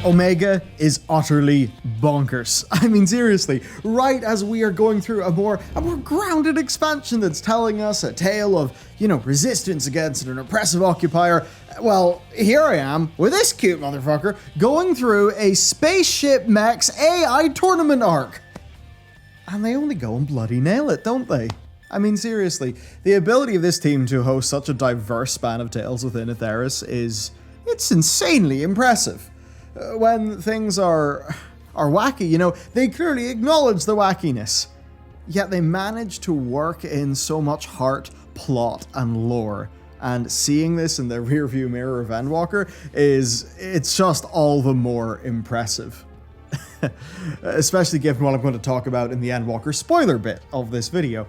Omega is utterly bonkers. I mean, seriously, right as we are going through a more grounded expansion that's telling us a tale of, resistance against an oppressive occupier, well, here I am with this cute motherfucker going through a spaceship mechs AI tournament arc. And they only go and bloody nail it, don't they? I mean, seriously, the ability of this team to host such a diverse span of tales within Atheris it's insanely impressive. When things are wacky, they clearly acknowledge the wackiness. Yet they manage to work in so much heart, plot, and lore. And seeing this in the rearview mirror of Endwalker it's just all the more impressive. Especially given what I'm going to talk about in the Endwalker spoiler bit of this video.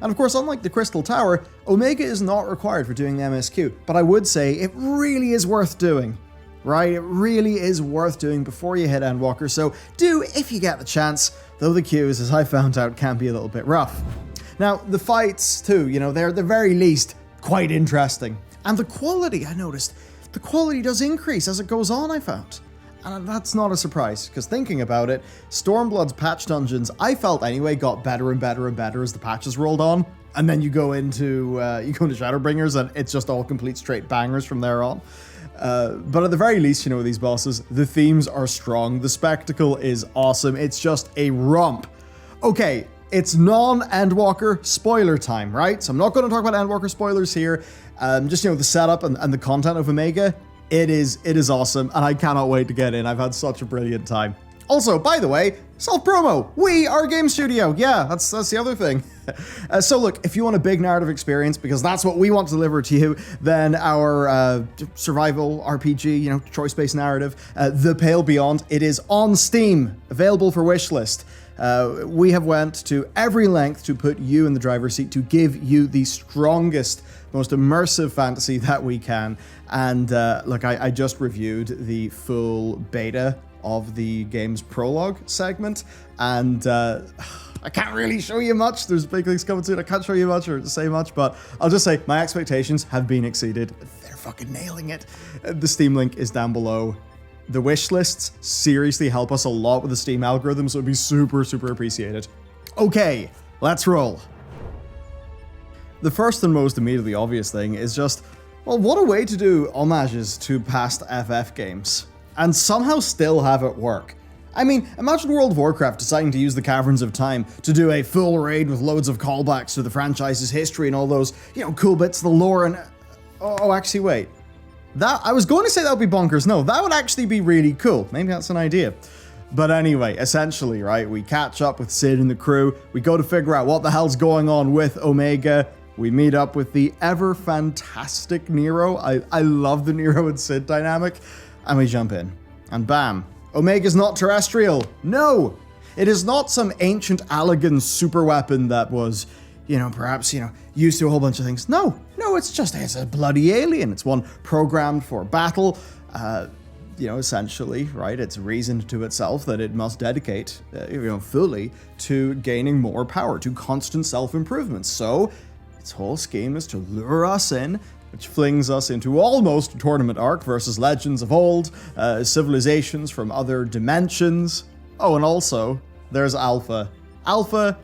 And of course, unlike the Crystal Tower, Omega is not required for doing the MSQ, but I would say it really is worth doing. Right? It really is worth doing before you hit Endwalker, so do if you get the chance, though the queues, as I found out, can be a little bit rough. Now, the fights too, they're at the very least quite interesting. And the quality, I noticed, the quality does increase as it goes on, I found. And that's not a surprise, because thinking about it, Stormblood's patch dungeons, I felt anyway, got better and better and better as the patches rolled on. And then you go into Shadowbringers, and it's just all complete straight bangers from there on. But at the very least, with these bosses, the themes are strong, the spectacle is awesome, it's just a romp. Okay, it's non-Endwalker spoiler time, right? So I'm not going to talk about Endwalker spoilers here, just, the setup and the content of Omega, it is awesome, and I cannot wait to get in. I've had such a brilliant time. Also, by the way, self-promo, we are a game studio. Yeah, that's the other thing. So look, if you want a big narrative experience, because that's what we want to deliver to you, then our survival RPG, choice-based narrative, The Pale Beyond, it is on Steam, available for wishlist. We have went to every length to put you in the driver's seat, to give you the strongest, most immersive fantasy that we can. And look, I just reviewed the full beta of the game's prologue segment, and I can't really show you much. There's big things coming soon. I can't show you much or say much, but I'll just say my expectations have been exceeded. They're fucking nailing it. The Steam link is down below. The wish lists seriously help us a lot with the Steam algorithm, so it'd be super, super appreciated. Okay, let's roll. The first and most immediately obvious thing is just, well, what a way to do homages to past FF games, and somehow still have it work. I mean, imagine World of Warcraft deciding to use the Caverns of Time to do a full raid with loads of callbacks to the franchise's history and all those, cool bits of the lore and... Oh, actually, wait. I was going to say that would be bonkers. No, that would actually be really cool. Maybe that's an idea. But anyway, essentially, right, we catch up with Sid and the crew. We go to figure out what the hell's going on with Omega. We meet up with the ever fantastic Nero. I love the Nero and Sid dynamic. And we jump in. And bam. Omega's not terrestrial. No! It is not some ancient Allagan super weapon that was, perhaps, used to a whole bunch of things. No, it's a bloody alien. It's one programmed for battle. Essentially, right? It's reasoned to itself that it must dedicate, fully to gaining more power, to constant self-improvement. So, its whole scheme is to lure us in, which flings us into almost a tournament arc versus legends of old, civilizations from other dimensions. Oh, and also, there's Alpha. Alpha's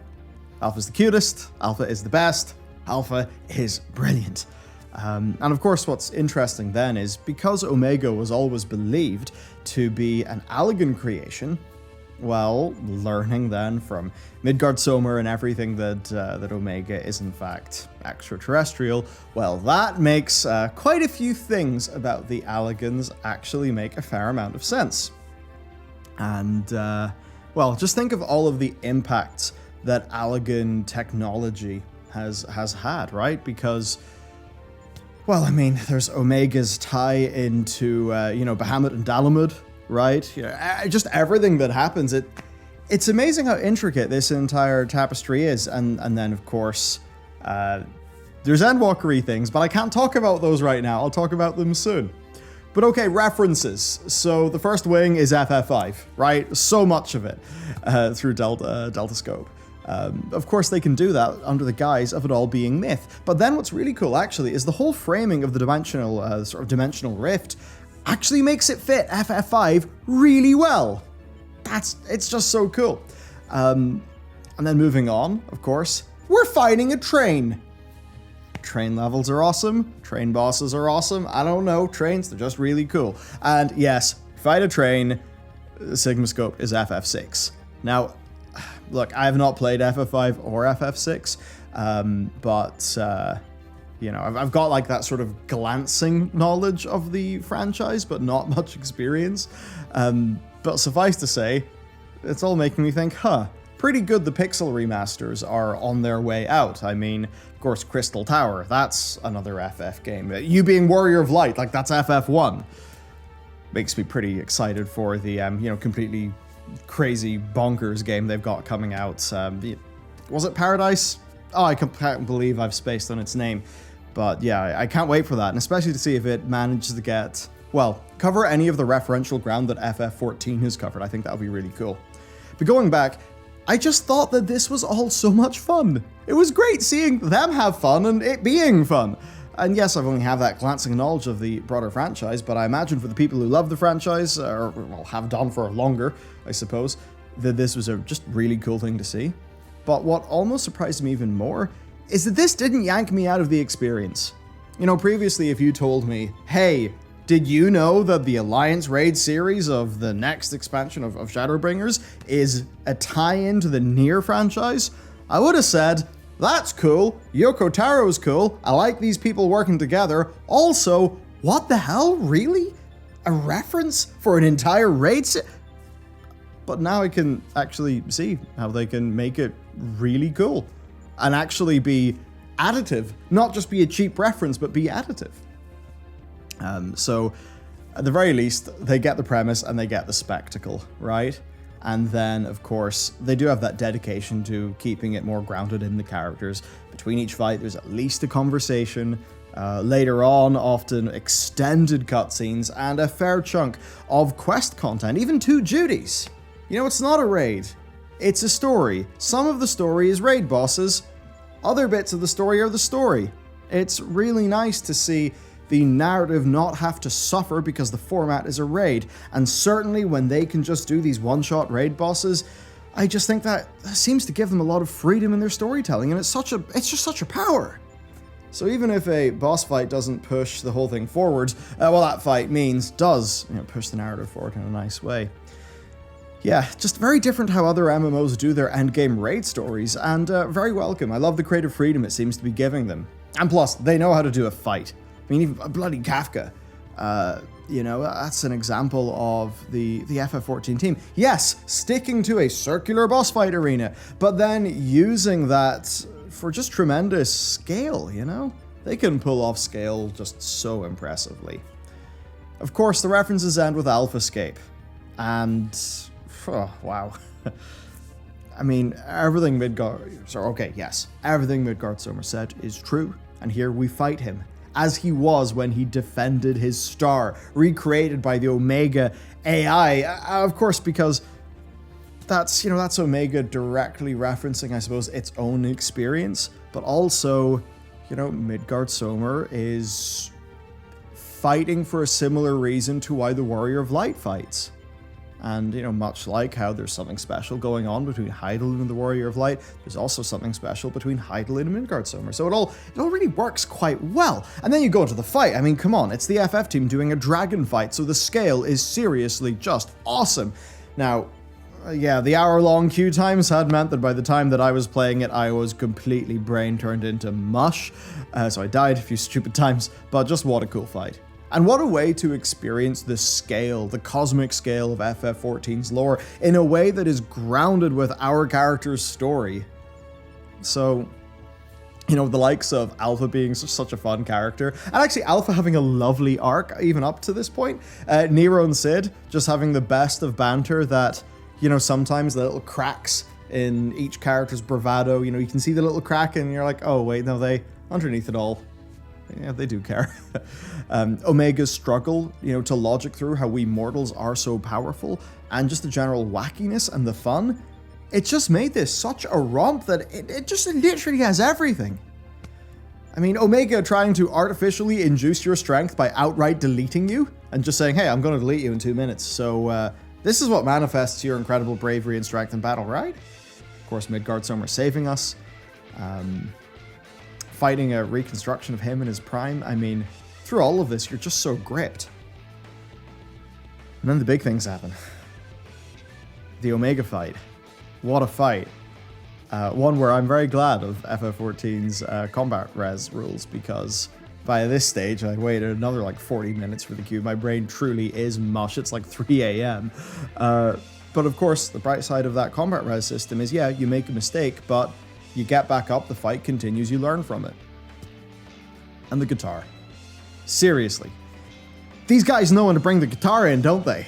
the cutest, Alpha is the best, Alpha is brilliant. And of course, what's interesting then is, because Omega was always believed to be an Allagan creation, well, learning then from Midgard-Somer and everything that Omega is in fact extraterrestrial, well, that makes quite a few things about the Allagans actually make a fair amount of sense. And, well, just think of all of the impacts that Allagan technology has had, right? Because, well, I mean, there's Omega's tie into, Bahamut and Dalamud, right? Just everything that happens. It's amazing how intricate this entire tapestry is. And then, of course, there's Endwalker-y things, but I can't talk about those right now. I'll talk about them soon. But okay, references. So the first wing is FF5, right? So much of it through Delta Scope. Of course, they can do that under the guise of it all being myth. But then what's really cool, actually, is the whole framing of the dimensional rift actually makes it fit FF5 really well. It's just so cool. And then moving on, of course, we're fighting a train. Train levels are awesome. Train bosses are awesome. I don't know, trains, they're just really cool. And yes, fight a train, Sigma Scope is FF6. Now, look, I have not played FF5 or FF6, but you know, I've got like that sort of glancing knowledge of the franchise, but not much experience. But suffice to say, it's all making me think, pretty good the pixel remasters are on their way out. I mean, of course, Crystal Tower, that's another FF game. You being Warrior of Light, like that's FF1. Makes me pretty excited for the, you know, completely crazy bonkers game they've got coming out. Was it Paradise? Oh, I can't believe I've spaced on its name. But yeah, I can't wait for that, and especially to see if it manages to get, well, cover any of the referential ground that FF14 has covered. I think that would be really cool. But going back, I just thought that this was all so much fun. It was great seeing them have fun and it being fun. And yes, I've only have that glancing knowledge of the broader franchise, but I imagine for the people who love the franchise, or well, have done for longer, I suppose, that this was a just really cool thing to see. But what almost surprised me even more is that this didn't yank me out of the experience. You know, previously if you told me, hey, did you know that the Alliance Raid series of the next expansion of Shadowbringers is a tie-in to the Nier franchise? I would have said, that's cool, Yoko Taro's cool, I like these people working together. Also, what the hell, really? A reference for an entire raid But now I can actually see how they can make it really cool and actually be additive, not just be a cheap reference, but be additive. So at the very least, they get the premise and they get the spectacle, right? And then, of course, they do have that dedication to keeping it more grounded in the characters. Between each fight, there's at least a conversation. Later on, often extended cutscenes and a fair chunk of quest content, even 2 duties. You know, it's not a raid. It's a story. Some of the story is raid bosses. Other bits of the story are the story. It's really nice to see the narrative not have to suffer because the format is a raid. And certainly when they can just do these one-shot raid bosses, I just think that seems to give them a lot of freedom in their storytelling, and it's just such a power. So even if a boss fight doesn't push the whole thing forward, well, that fight does push the narrative forward in a nice way. Yeah, just very different how other MMOs do their endgame raid stories, and very welcome. I love the creative freedom it seems to be giving them. And plus, they know how to do a fight. I mean, even bloody Kafka, that's an example of the FF14 team. Yes, sticking to a circular boss fight arena, but then using that for just tremendous scale, you know? They can pull off scale just so impressively. Of course, the references end with Alphascape, and wow. I mean, everything everything Midgard Sommer said is true, and here we fight him, as he was when he defended his star, recreated by the Omega AI, of course, because that's Omega directly referencing, I suppose, its own experience, but also, Midgard Sommer is fighting for a similar reason to why the Warrior of Light fights. And, much like how there's something special going on between Hydaelyn and the Warrior of Light, there's also something special between Hydaelyn and Midgard Sommer. So it all really works quite well. And then you go into the fight. I mean, come on, it's the FF team doing a dragon fight, so the scale is seriously just awesome. Now, the hour-long queue times had meant that by the time that I was playing it, I was completely brain turned into mush. So I died a few stupid times, but just what a cool fight. And what a way to experience the scale, the cosmic scale of FF14's lore in a way that is grounded with our character's story. So, the likes of Alpha being such a fun character, and actually Alpha having a lovely arc even up to this point. Nero and Sid just having the best of banter that, sometimes the little cracks in each character's bravado, you can see the little crack and you're like, oh wait, no, underneath it all, yeah, they do care. Omega's struggle, to logic through how we mortals are so powerful, and just the general wackiness and the fun, it just made this such a romp that it just literally has everything. I mean, Omega trying to artificially induce your strength by outright deleting you, and just saying, hey, I'm going to delete you in 2 minutes. So this is what manifests your incredible bravery and strength in battle, right? Of course, Midgardsormr saving us. Fighting a reconstruction of him in his prime. I mean, through all of this, you're just so gripped. And then the big things happen. The Omega fight. What a fight. One where I'm very glad of FF14's combat res rules, because by this stage, I waited another like 40 minutes for the queue. My brain truly is mush. It's like 3 a.m. But of course, the bright side of that combat res system is, yeah, you make a mistake, but you get back up, the fight continues, you learn from it. And the guitar. Seriously. These guys know when to bring the guitar in, don't they?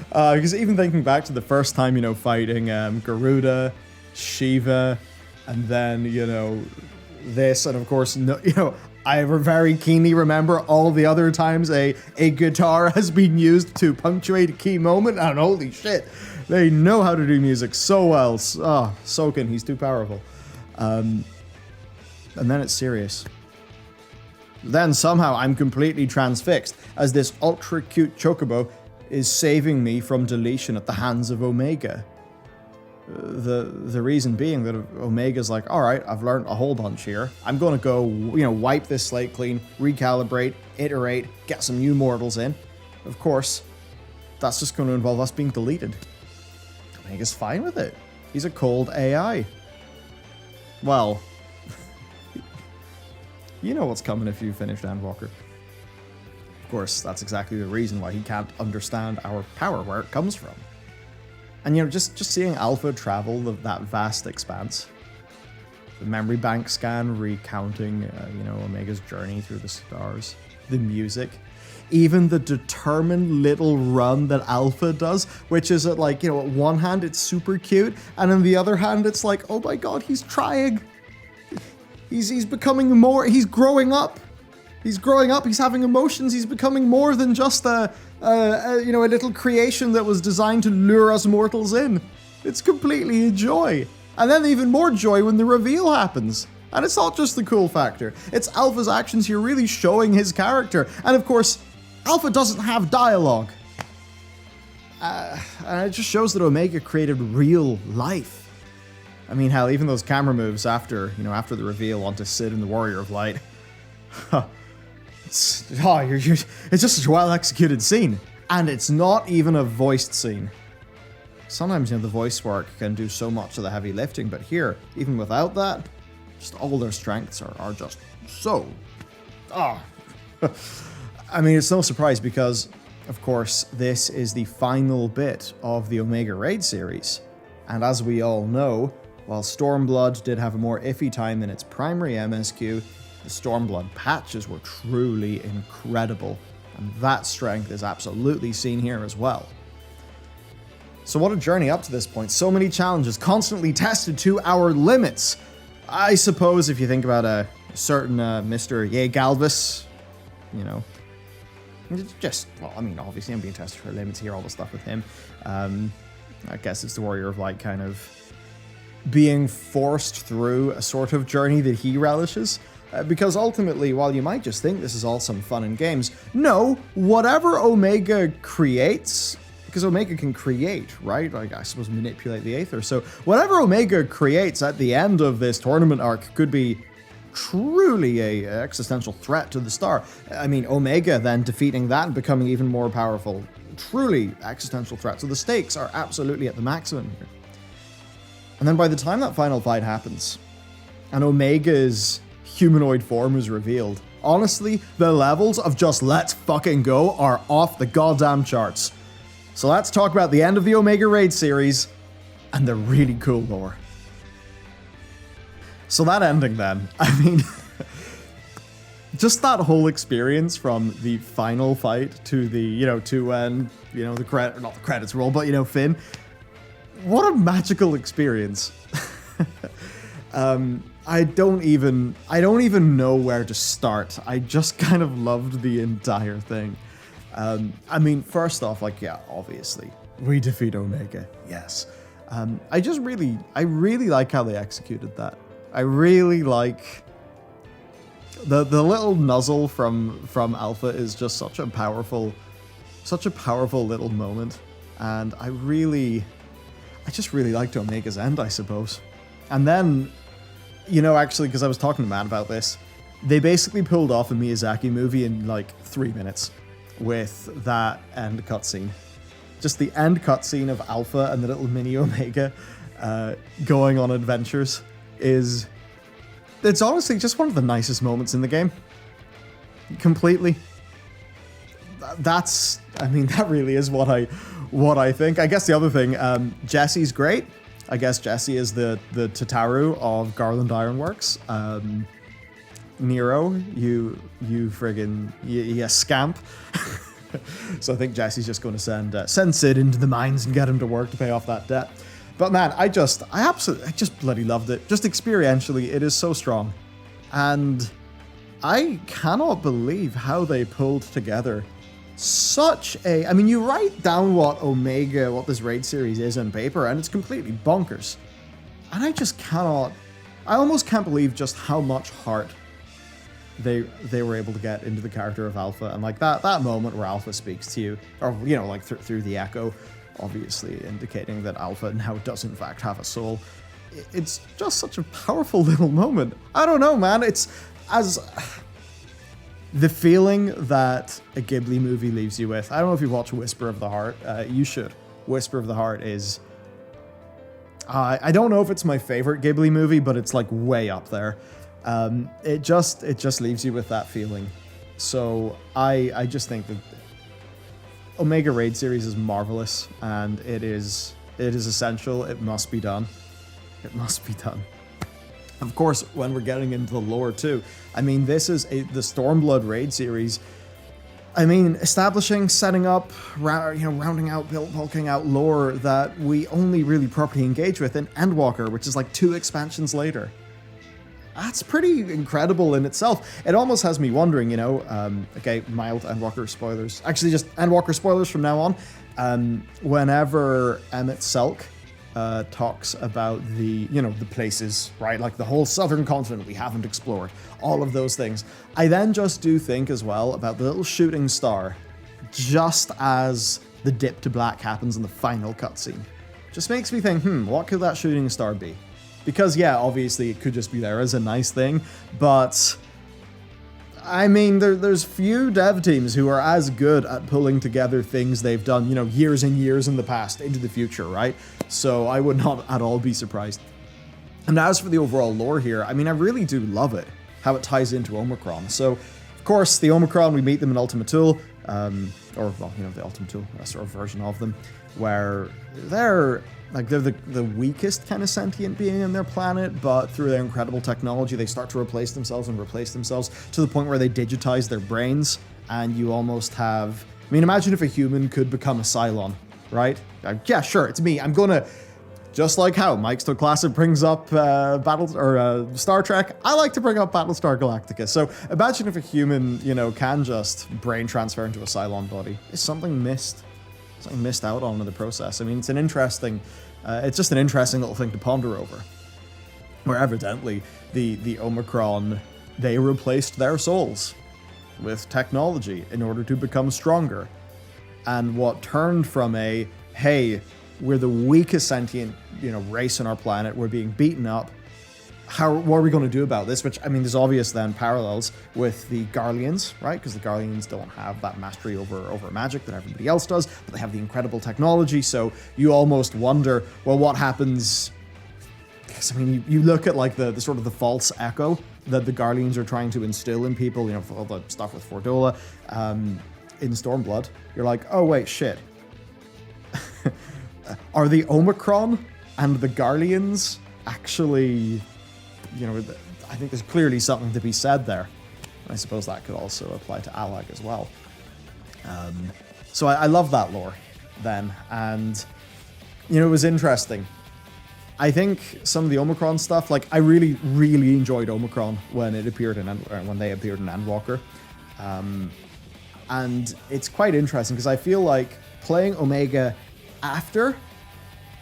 Because even thinking back to the first time, you know, fighting Garuda, Shiva, and then, you know, this, and of course, no, you know, I very keenly remember all the other times a guitar has been used to punctuate a key moment, and holy shit, they know how to do music so well. Oh, Soken, he's too powerful. And then it's serious. Then somehow I'm completely transfixed as this ultra cute chocobo is saving me from deletion at the hands of Omega. The reason being that Omega's like, all right, I've learned a whole bunch here. I'm going to go, you know, wipe this slate clean, recalibrate, iterate, get some new mortals in. Of course, that's just going to involve us being deleted. Omega's fine with it. He's a cold AI. Well, you know what's coming if you finish Endwalker. Of course, that's exactly the reason why he can't understand our power, where it comes from. And, you know, just seeing Alpha travel that vast expanse, the memory bank scan recounting, you know, Omega's journey through the stars, the music, even the determined little run that Alpha does, which is at, like, you know, at one hand it's super cute, and on the other hand it's like, oh my god, he's trying. He's becoming more, he's growing up. He's growing up, he's having emotions, he's becoming more than just you know, a little creation that was designed to lure us mortals in. It's completely a joy. And then even more joy when the reveal happens. And it's not just the cool factor, it's Alpha's actions here really showing his character. And of course, Alpha doesn't have dialogue. And it just shows that Omega created real life. I mean, hell, even those camera moves after the reveal onto Sid and the Warrior of Light. It's just such a well-executed scene. And it's not even a voiced scene. Sometimes, you know, the voice work can do so much of the heavy lifting, but here, even without that, just all their strengths are just so... I mean, it's no surprise because, of course, this is the final bit of the Omega Raid series. And as we all know, while Stormblood did have a more iffy time in its primary MSQ, the Stormblood patches were truly incredible, and that strength is absolutely seen here as well. So what a journey up to this point. So many challenges, constantly tested to our limits. I suppose if you think about a certain Mr. Ye Galvis, you know, just, well, I mean, obviously I'm being tested for limits here, all the stuff with him. I guess it's the Warrior of Light kind of being forced through a sort of journey that he relishes. Because ultimately, while you might just think this is all some fun and games, no, whatever Omega creates, because Omega can create, right? Like, I suppose manipulate the Aether. So whatever Omega creates at the end of this tournament arc could be truly a existential threat to the star. I mean, Omega then defeating that and becoming even more powerful, truly existential threat. So the stakes are absolutely at the maximum here. And then by the time that final fight happens, and Omega's humanoid form is revealed, honestly, the levels of just let's fucking go are off the goddamn charts. So let's talk about the end of the Omega Raid series and the really cool lore. So that ending then, I mean, just that whole experience from the final fight to the, you know, to when, you know, not the credits roll, but, you know, Finn. What a magical experience. I don't even know where to start. I just kind of loved the entire thing. I mean, first off, like, yeah, obviously, we defeat Omega, yes. I really like how they executed that. I really like The little nuzzle from Alpha is just such a powerful little moment, and I just really liked Omega's end, I suppose. And then, actually, because I was talking to Matt about this, they basically pulled off a Miyazaki movie in like 3 minutes with that end cutscene. Just the end cutscene of Alpha and the little mini Omega going on adventures it's honestly just one of the nicest moments in the game. Completely. That really is what I think. I guess the other thing, Jesse's great. I guess Jesse is the Tataru of Garland Ironworks. Nero, you friggin' you scamp. So I think Jesse's just going to send Sid into the mines and get him to work to pay off that debt. But man, I just bloody loved it. Just experientially, it is so strong. And I cannot believe how they pulled together you write down what this raid series is on paper, and it's completely bonkers. And I almost can't believe just how much heart they were able to get into the character of Alpha, and like that moment where Alpha speaks to you, or like through the echo, obviously indicating that Alpha now does in fact have a soul. It's just such a powerful little moment. I don't know, man. It's as the feeling that a Ghibli movie leaves you with. I don't know if you watch Whisper of the Heart. You should. Whisper of the Heart is I don't know if it's my favorite Ghibli movie, but it's like way up there. It just leaves you with that feeling. So I just think that Omega Raid series is marvelous, and it is essential. It must be done. It must be done. Of course, when we're getting into the lore too, this is the Stormblood Raid series. Establishing, setting up, rounding out, bulking out lore that we only really properly engage with in Endwalker, which is like 2 expansions later. That's pretty incredible in itself. It almost has me wondering, okay, mild Endwalker spoilers. Actually, just Endwalker spoilers from now on. Whenever Emmett Selk talks about the places, right? Like the whole southern continent we haven't explored, all of those things. I then just do think as well about the little shooting star just as the dip to black happens in the final cutscene. Just makes me think, what could that shooting star be? Because, yeah, obviously it could just be there as a nice thing, but there's few dev teams who are as good at pulling together things they've done, years and years in the past into the future, right? So I would not at all be surprised. And as for the overall lore here, I really do love it, how it ties into Omicron. So, of course, the Omicron, we meet them in Ultima Thule, the Ultima Thule, a sort of version of them, where they're the weakest kind of sentient being on their planet, but through their incredible technology, they start to replace themselves to the point where they digitize their brains, and you almost have... imagine if a human could become a Cylon, right? Yeah, sure, it's me. I'm gonna... Just like how Mike Classic brings up Star Trek, I like to bring up Battlestar Galactica. So imagine if a human, can just brain transfer into a Cylon body. Is something missed out on in the process? It's an interesting... it's just an interesting little thing to ponder over. Where evidently, the Omicron, they replaced their souls with technology in order to become stronger. And what turned from hey, we're the weakest sentient, race on our planet, we're being beaten up, what are we going to do about this? Which, there's obvious then parallels with the Garleans, right? Because the Garleans don't have that mastery over magic that everybody else does, but they have the incredible technology, so you almost wonder, well, what happens? Because, you look at, like, the sort of the false echo that the Garleans are trying to instill in people, all the stuff with Fordola, in Stormblood, you're like, oh, wait, shit. Are the Omicron and the Garleans actually... I think there's clearly something to be said there. I suppose that could also apply to Alag as well. So I love that lore then, and it was interesting. I think some of the Omicron stuff, like I really, really enjoyed Omicron when it appeared when they appeared in Endwalker, and it's quite interesting because I feel like playing Omega after,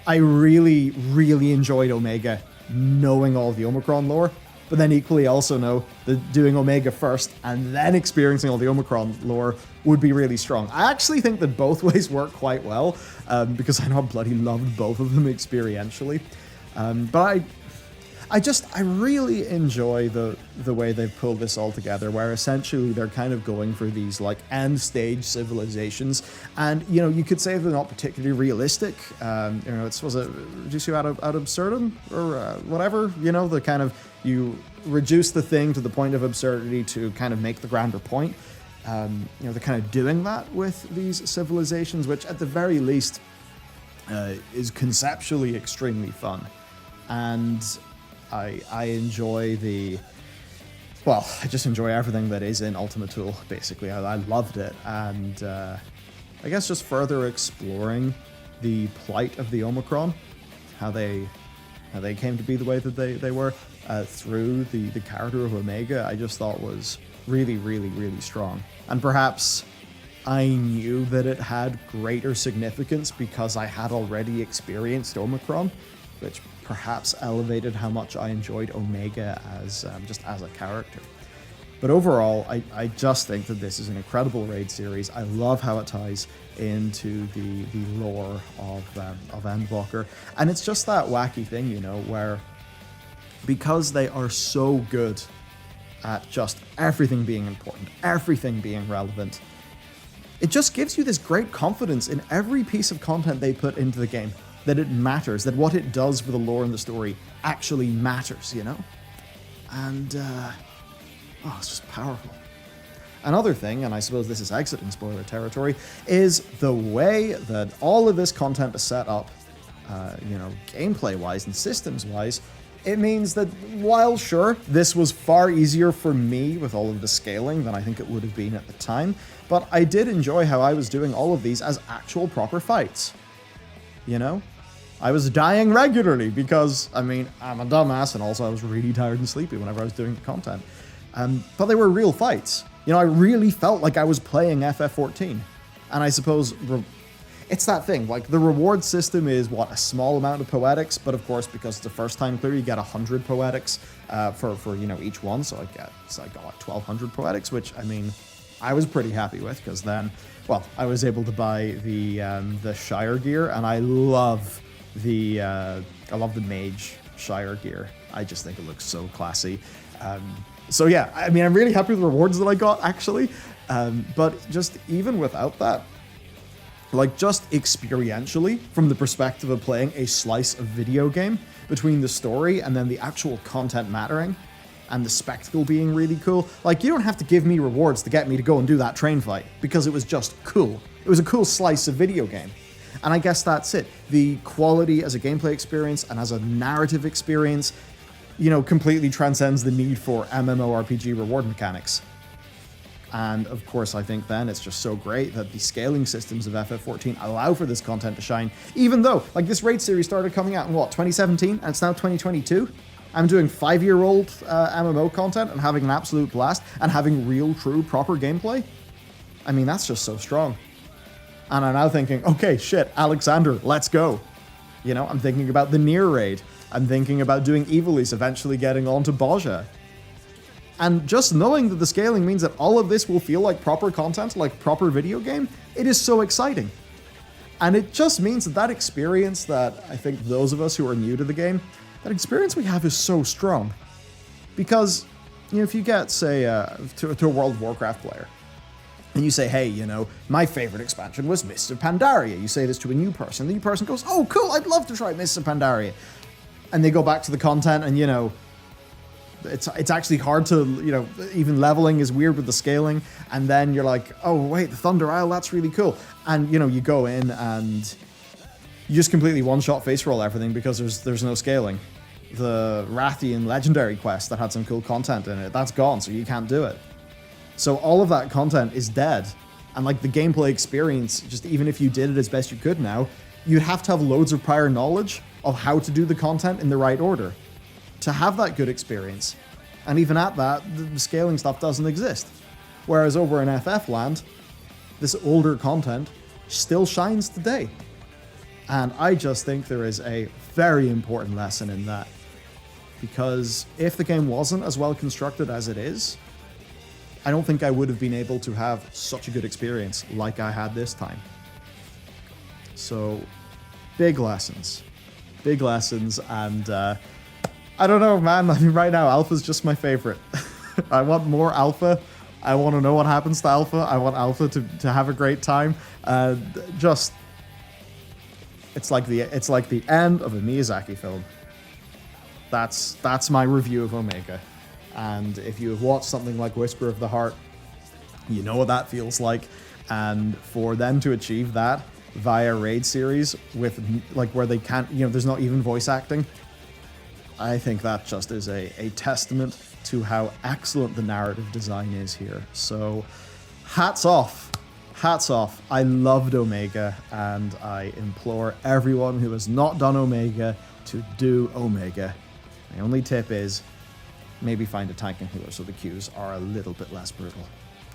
I really, really enjoyed Omega, knowing all the Omicron lore, but then equally also know that doing Omega first and then experiencing all the Omicron lore would be really strong. I actually think that both ways work quite well, because I know I bloody loved both of them experientially. But I really enjoy the way they've pulled this all together, where essentially they're kind of going for these like end stage civilizations, and you know, you could say they're not particularly realistic. You know, was it reductio ad absurdum or whatever. You know, the kind of, you reduce the thing to the point of absurdity to kind of make the grander point. You know, they're kind of doing that with these civilizations, which at the very least is conceptually extremely fun, and I enjoy I just enjoy everything that is in Ultima Thule, basically. I loved it, and I guess just further exploring the plight of the Omicron, how they came to be the way that they were, through the character of Omega, I just thought was really, really, really strong. And perhaps I knew that it had greater significance because I had already experienced Omicron, which perhaps elevated how much I enjoyed Omega as just as a character. But overall, I just think that this is an incredible raid series. I love how it ties into the lore of Endwalker. And it's just that wacky thing, you know, where because they are so good at just everything being important, everything being relevant, it just gives you this great confidence in every piece of content they put into the game, that it matters, that what it does for the lore and the story actually matters, you know? And, it's just powerful. Another thing, and I suppose this is exiting spoiler territory, is the way that all of this content is set up, you know, gameplay-wise and systems-wise. It means that while, sure, this was far easier for me with all of the scaling than I think it would have been at the time, but I did enjoy how I was doing all of these as actual proper fights. You know? I was dying regularly because, I mean, I'm a dumbass, and also I was really tired and sleepy whenever I was doing the content. But they were real fights. You know, I really felt like I was playing FF14. And I suppose it's that thing, like, the reward system is, a small amount of poetics, but of course, because it's the first time clear, you get 100 poetics for you know, each one, so I got 1,200 poetics, which, I mean, I was pretty happy with, because then, I was able to buy the Shire gear, and I love the mage Shire gear. I just think it looks so classy. So yeah, I mean, I'm really happy with the rewards that I got, actually, but just even without that, like, just experientially, from the perspective of playing a slice of video game, between the story and then the actual content mattering, and the spectacle being really cool, like, you don't have to give me rewards to get me to go and do that train fight, because it was just cool. It was a cool slice of video game. And I guess that's it. The quality as a gameplay experience and as a narrative experience, you know, completely transcends the need for MMORPG reward mechanics. And of course, I think then it's just so great that the scaling systems of FF14 allow for this content to shine, even though, like, this raid series started coming out in 2017, and it's now 2022. I'm doing 5-year-old MMO content and having an absolute blast, and having real, true, proper gameplay. I mean, that's just so strong. And I'm now thinking, okay, shit, Alexander, let's go. You know, I'm thinking about the Nier raid. I'm thinking about doing Evilise, eventually getting onto Baja. And just knowing that the scaling means that all of this will feel like proper content, like proper video game, it is so exciting. And it just means that experience that I think those of us who are new to the game, that experience we have is so strong. Because, you know, if you get, say, to a World of Warcraft player, and you say, hey, you know, my favorite expansion was Mists of Pandaria. You say this to a new person. The new person goes, oh, cool, I'd love to try Mists of Pandaria. And they go back to the content, and, you know, it's actually hard to, you know, even leveling is weird with the scaling. And then you're like, oh, wait, the Thunder Isle, that's really cool. And, you know, you go in and you just completely one-shot face roll everything because there's no scaling. The Rathian Legendary quest that had some cool content in it, that's gone, so you can't do it. So all of that content is dead. And, like, the gameplay experience, just even if you did it as best you could now, you'd have to have loads of prior knowledge of how to do the content in the right order to have that good experience. And even at that, the scaling stuff doesn't exist. Whereas over in FF land, this older content still shines today. And I just think there is a very important lesson in that. because if the game wasn't as well constructed as it is, I don't think I would have been able to have such a good experience like I had this time. So, big lessons, and I don't know, man. I mean, right now, Alpha's just my favorite. I want more Alpha. I want to know what happens to Alpha. I want Alpha to have a great time. It's like the end of a Miyazaki film. That's my review of Omega. And if you have watched something like Whisper of the Heart, you know what that feels like. And for them to achieve that via Raid series with like where they can't, there's not even voice acting, I think that just is a testament to how excellent the narrative design is here. So hats off. I loved Omega, and I implore everyone who has not done Omega to do Omega. My only tip is maybe find a tanking healer so the queues are a little bit less brutal.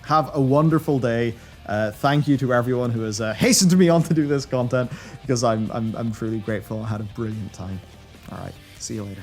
Have a wonderful day. Thank you to everyone who has hastened me on to do this content, because I'm truly grateful. I had a brilliant time. All right, see you later.